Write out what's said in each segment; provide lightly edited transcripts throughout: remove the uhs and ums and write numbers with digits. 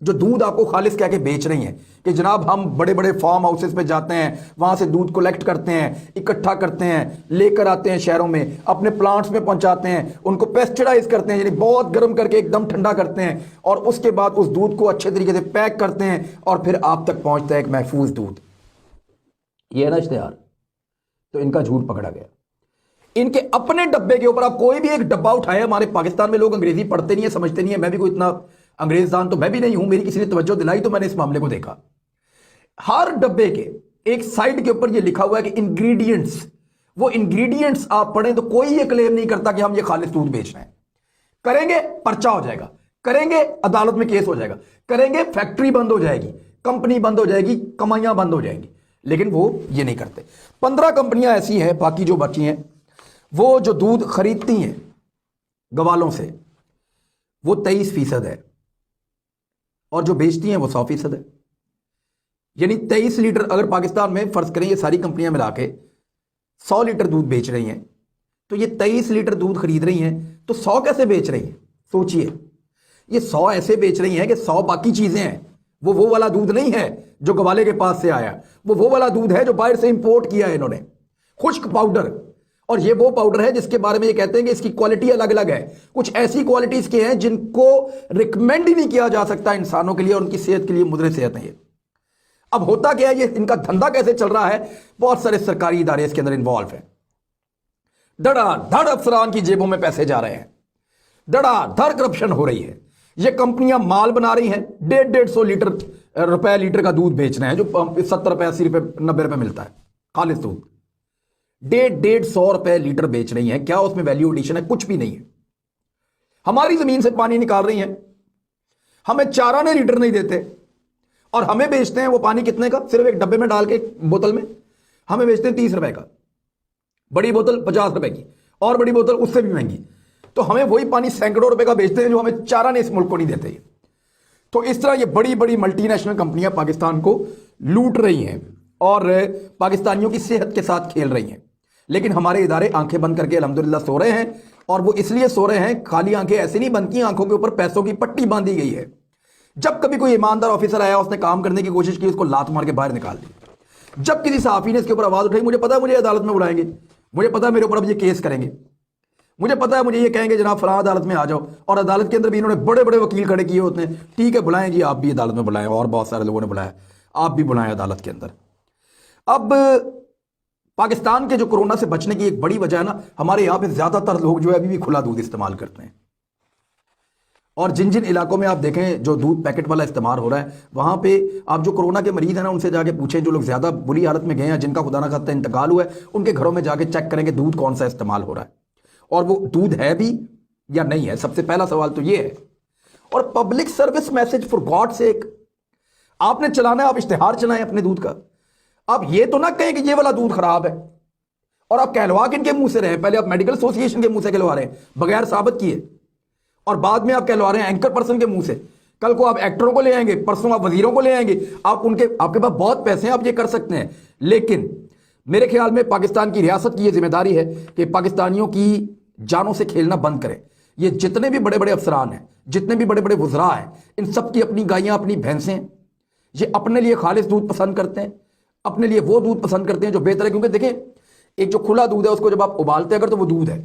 جو دودھ آپ کو خالص کہہ کے بیچ رہی ہیں کہ جناب ہم بڑے بڑے فارم ہاؤسز پہ جاتے ہیں، وہاں سے دودھ کلیکٹ کرتے ہیں، اکٹھا کرتے ہیں، لے کر آتے ہیں شہروں میں، اپنے پلانٹس میں پہنچاتے ہیں، ان کو پیسٹیڈائز کرتے ہیں، یعنی بہت گرم کر کے ایک دم ٹھنڈا کرتے ہیں، اور اس کے بعد اس دودھ کو اچھے طریقے سے پیک کرتے ہیں، اور پھر آپ تک پہنچتا ہے ایک محفوظ دودھ۔ یہ ہے نا اشتہار، تو ان کا جھوٹ پکڑا گیا۔ ان کے اپنے ڈبے کے اوپر آپ کوئی بھی ایک ڈبہ اٹھائے، ہمارے پاکستان میں لوگ انگریزی پڑھتے نہیں ہیں، سمجھتے نہیں ہیں، میں بھی کوئی اتنا انگریز دان تو میں بھی نہیں ہوں، میری کسی نے توجہ دلائی تو میں نے اس معاملے کو دیکھا۔ ہر ڈبے کے ایک سائڈ کے اوپر یہ لکھا ہوا ہے کہ انگریڈینٹس، وہ انگریڈینٹس آپ پڑھیں تو کوئی یہ کلیم نہیں کرتا کہ ہم یہ خالص دودھ بیچ رہے ہیں۔ کریں گے پرچہ ہو جائے گا، کریں گے عدالت میں کیس ہو جائے گا، کریں گے فیکٹری بند ہو جائے گی، کمپنی بند ہو جائے گی، کمائیاں بند ہو جائیں گی، لیکن وہ یہ نہیں کرتے۔ 15 کمپنیاں ایسی ہیں، باقی جو بچی ہیں وہ جو دودھ خریدتی ہیں گوالوں سے وہ 23% ہے، اور جو بیچتی ہیں وہ 100% ہے۔ یعنی 23 لیٹر اگر پاکستان میں فرض کریں یہ ساری کمپنیاں ملا کے 100 لیٹر دودھ بیچ رہی ہیں، تو یہ 23 لیٹر دودھ خرید رہی ہیں، تو 100 کیسے بیچ رہی ہیں؟ سوچئے، یہ 100 ایسے بیچ رہی ہیں کہ 100 باقی چیزیں ہیں، وہ والا دودھ نہیں ہے جو گوالے کے پاس سے آیا، وہ والا دودھ ہے جو باہر سے امپورٹ کیا ہے انہوں نے، خشک پاؤڈر۔ اور یہ وہ پاؤڈر ہے جس کے بارے میں یہ کہتے ہیں کہ اس کی کوالٹی الگ الگ ہے، کچھ ایسی کوالٹیز کے ہیں جن کو ریکمینڈ ہی نہیں کیا جا سکتا انسانوں کے لیے، اور ان کی صحت کے لیے مضر صحت ہے یہ۔ اب ہوتا کیا ہے، یہ ان کا دھندا کیسے چل رہا ہے؟ بہت سارے سرکاری ادارے اس کے اندر انوالو ہیں، دھڑا دھڑ افسران کی جیبوں میں پیسے جا رہے ہیں، دھڑا دھڑ کرپشن ہو رہی ہے۔ یہ کمپنیاں مال بنا رہی ہیں، 150 روپے لیٹر کا دودھ بیچ رہے ہیں، جو 70 روپے 80 روپے 90 روپے ملتا ہے خالص دودھ، 150 روپے لیٹر بیچ رہی ہیں۔ کیا اس میں ویلیو ایڈیشن ہے؟ کچھ بھی نہیں ہے۔ ہماری زمین سے پانی نکال رہی ہیں، ہمیں چارانے لیٹر نہیں دیتے، اور ہمیں بیچتے ہیں وہ پانی کتنے کا؟ صرف ایک ڈبے میں ڈال کے بوتل میں ہمیں بیچتے ہیں 30 روپے کا، بڑی بوتل 50 روپے کی، اور بڑی بوتل اس سے بھی مہنگی، تو ہمیں وہی پانی سینکڑوں روپے کا بیچتے ہیں جو ہمیں چارانے اس ملک کو نہیں دیتے۔ تو اس طرح یہ بڑی بڑی ملٹی نیشنل کمپنیاں پاکستان کو لوٹ رہی ہیں اور پاکستانیوں کی صحت کے ساتھ کھیل رہی ہیں، لیکن ہمارے ادارے آنکھیں بند کر کے الحمدللہ سو رہے ہیں، اور وہ اس لیے سو رہے ہیں، خالی آنکھیں ایسے نہیں بند کی، آنکھوں کے اوپر پیسوں کی پٹی باندھی گئی ہے۔ جب کبھی کوئی ایماندار آفیسر آیا، اس نے کام کرنے کی کوشش کی، اس کو لات مار کے باہر نکال دی۔ جب کسی صحافی نے اس کے اوپر آواز اٹھائی، مجھے پتا ہے مجھے عدالت میں بلائیں گے، مجھے پتا ہے میرے اوپر اب یہ کیس کریں گے، مجھے پتا ہے مجھے یہ کہیں گے جناب فلاں عدالت میں آ جاؤ، اور عدالت کے اندر بھی انہوں نے بڑے بڑے وکیل کھڑے کیے ہوتے ہیں، ٹھیک ہے بلائیں جی، آپ بھی عدالت میں بلائیں، اور بہت سارے لوگوں نے بلایا، آپ بھی بلائیں عدالت کے اندر۔ اب پاکستان کے جو کورونا سے بچنے کی ایک بڑی وجہ ہے نا، ہمارے یہاں پہ زیادہ تر لوگ جو ہے ابھی بھی کھلا دودھ استعمال کرتے ہیں، اور جن جن علاقوں میں آپ دیکھیں جو دودھ پیکٹ والا استعمال ہو رہا ہے، وہاں پہ آپ جو کورونا کے مریض ہیں نا، ان سے جا کے پوچھیں، جو لوگ زیادہ بری حالت میں گئے ہیں، جن کا خدا نہ خواستہ انتقال ہوا ہے، ان کے گھروں میں جا کے چیک کریں کہ دودھ کون سا استعمال ہو رہا ہے، اور وہ دودھ ہے بھی یا نہیں ہے۔ سب سے پہلا سوال تو یہ ہے۔ اور public service message, for God sake, آپ نے چلانا ہے، آپ اشتہار چلائیں اپنے دودھ کا، آپ یہ تو نہ کہیں کہ یہ والا دودھ خراب ہے، اور آپ کہلوا کن کے منہ سے رہے ہیں؟ پہلے آپ میڈیکل ایسوسی ایشن کے منہ سے کہلوا رہے ہیں بغیر ثابت کیے، اور بعد میں آپ کہلوا رہے ہیں اینکر پرسن کے منہ سے۔ کل کو آپ ایکٹروں کو لے آئیں گے، پرسوں آپ وزیروں کو لے آئیں گے، آپ کے پاس بہت پیسے ہیں، آپ یہ کر سکتے ہیں، لیکن میرے خیال میں پاکستان کی ریاست کی یہ ذمہ داری ہے کہ پاکستانیوں کی جانوں سے کھیلنا بند کرے۔ یہ جتنے بھی بڑے بڑے افسران ہیں، جتنے بھی بڑے بڑے وزراء ہیں، ان سب کی اپنی گائیاں، اپنی بھینسیں، یہ اپنے لیے خالص دودھ پسند کرتے ہیں، اپنے لیے وہ دودھ پسند کرتے ہیں جو بہتر ہے، کیونکہ دیکھیں ایک جو کھلا دودھ ہے اس کو جب آپ ابالتے ہیں اگر تو وہ دودھ ہے،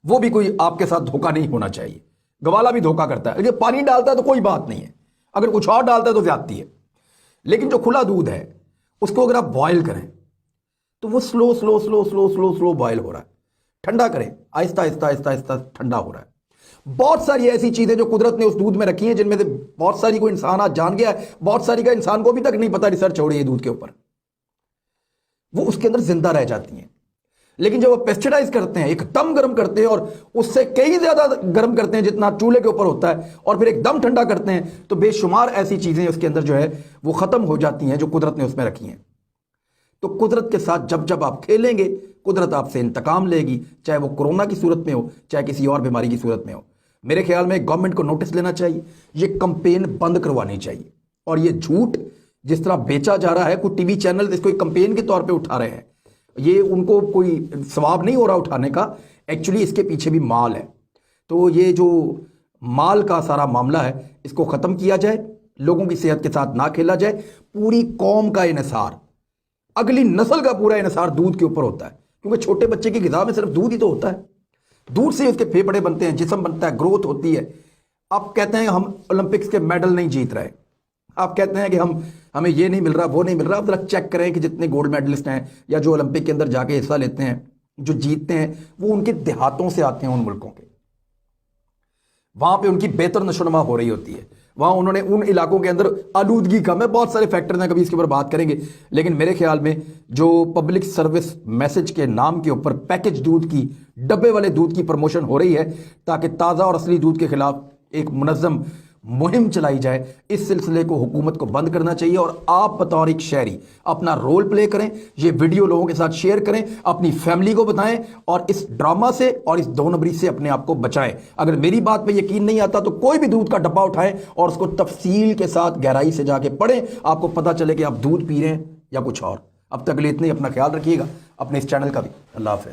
وہ بھی کوئی آپ کے ساتھ دھوکہ نہیں ہونا چاہیے۔ گوالا بھی دھوکہ کرتا ہے، اگر پانی ڈالتا ہے تو کوئی بات نہیں ہے، اگر کچھ اور ڈالتا ہے تو زیادتی ہے، لیکن جو کھلا دودھ ہے اس کو اگر آپ بوائل کریں تو وہ سلو بوائل ہو رہا ہے، ٹھنڈا کریں آہستہ آہستہ آہستہ آہستہ ٹھنڈا ہو رہا ہے۔ بہت ساری ایسی چیزیں جو قدرت نے اس دودھ میں رکھی ہیں، جن میں سے بہت ساری کو انسان آج جان گیا ہے، بہت ساری کا انسان کو ابھی تک نہیں پتا، ریسرچ ہو رہی ہے دودھ کے اوپر، وہ اس کے اندر زندہ رہ جاتی ہیں۔ لیکن جب وہ پیسٹیڈائز کرتے ہیں، ایک دم گرم کرتے ہیں، اور اس سے کئی زیادہ گرم کرتے ہیں جتنا چولہے کے اوپر ہوتا ہے، اور پھر ایک دم ٹھنڈا کرتے ہیں، تو بے شمار ایسی چیزیں اس کے اندر جو ہے وہ ختم ہو جاتی ہیں جو قدرت نے اس میں رکھی ہیں۔ تو قدرت کے ساتھ جب جب آپ کھیلیں گے، قدرت آپ سے انتقام لے گی، چاہے وہ کورونا کی صورت میں ہو، چاہے کسی اور بیماری کی صورت میں ہو۔ میرے خیال میں گورنمنٹ کو نوٹس لینا چاہیے، یہ کمپین بند کروانی چاہیے، اور یہ جھوٹ جس طرح بیچا جا رہا ہے، کوئی ٹی وی چینل اس کو ایک کمپین کے طور پہ اٹھا رہے ہیں، یہ ان کو کوئی ثواب نہیں ہو رہا اٹھانے کا، ایکچولی اس کے پیچھے بھی مال ہے۔ تو یہ جو مال کا سارا معاملہ ہے، اس کو ختم کیا جائے، لوگوں کی صحت کے ساتھ نہ کھیلا جائے۔ پوری قوم کا انحصار، اگلی نسل کا پورا انحصار دودھ کے اوپر ہوتا ہے، کیونکہ چھوٹے بچے کی غذا میں صرف دودھ ہی تو ہوتا ہے۔ دودھ سے اس کے پھیپھڑے بنتے ہیں، جسم بنتا ہے، گروتھ ہوتی ہے۔ آپ کہتے ہیں ہم اولمپکس کے میڈل نہیں جیت رہے، آپ کہتے ہیں کہ ہمیں یہ نہیں مل رہا، وہ نہیں مل رہا۔ آپ ذرا چیک کریں کہ جتنے گولڈ میڈلسٹ ہیں یا جو اولمپک کے اندر جا کے حصہ لیتے ہیں، جو جیتتے ہیں، وہ ان کے دیہاتوں سے آتے ہیں، ان ملکوں کے۔ وہاں پہ ان کی بہتر نشو و نما ہو رہی ہوتی ہے، وہاں انہوں نے ان علاقوں کے اندر آلودگی کم ہے، بہت سارے فیکٹرز ہیں، کبھی اس کے اوپر بات کریں گے۔ لیکن میرے خیال میں جو پبلک سروس میسج کے نام کے اوپر پیکج دودھ کی، ڈبے والے دودھ کی پروموشن ہو رہی ہے تاکہ تازہ اور اصلی دودھ کے خلاف ایک منظم مہم چلائی جائے، اس سلسلے کو حکومت کو بند کرنا چاہیے۔ اور آپ بطور ایک شہری اپنا رول پلے کریں، یہ ویڈیو لوگوں کے ساتھ شیئر کریں، اپنی فیملی کو بتائیں، اور اس ڈرامہ سے اور اس دو نمبری سے اپنے آپ کو بچائیں۔ اگر میری بات پہ یقین نہیں آتا تو کوئی بھی دودھ کا ڈبہ اٹھائیں اور اس کو تفصیل کے ساتھ گہرائی سے جا کے پڑھیں، آپ کو پتہ چلے کہ آپ دودھ پی رہے ہیں یا کچھ اور۔ اب تک کے لیے اتنے، اپنا خیال رکھیے گا، اپنے اس چینل کا بھی۔ اللہ حافظ۔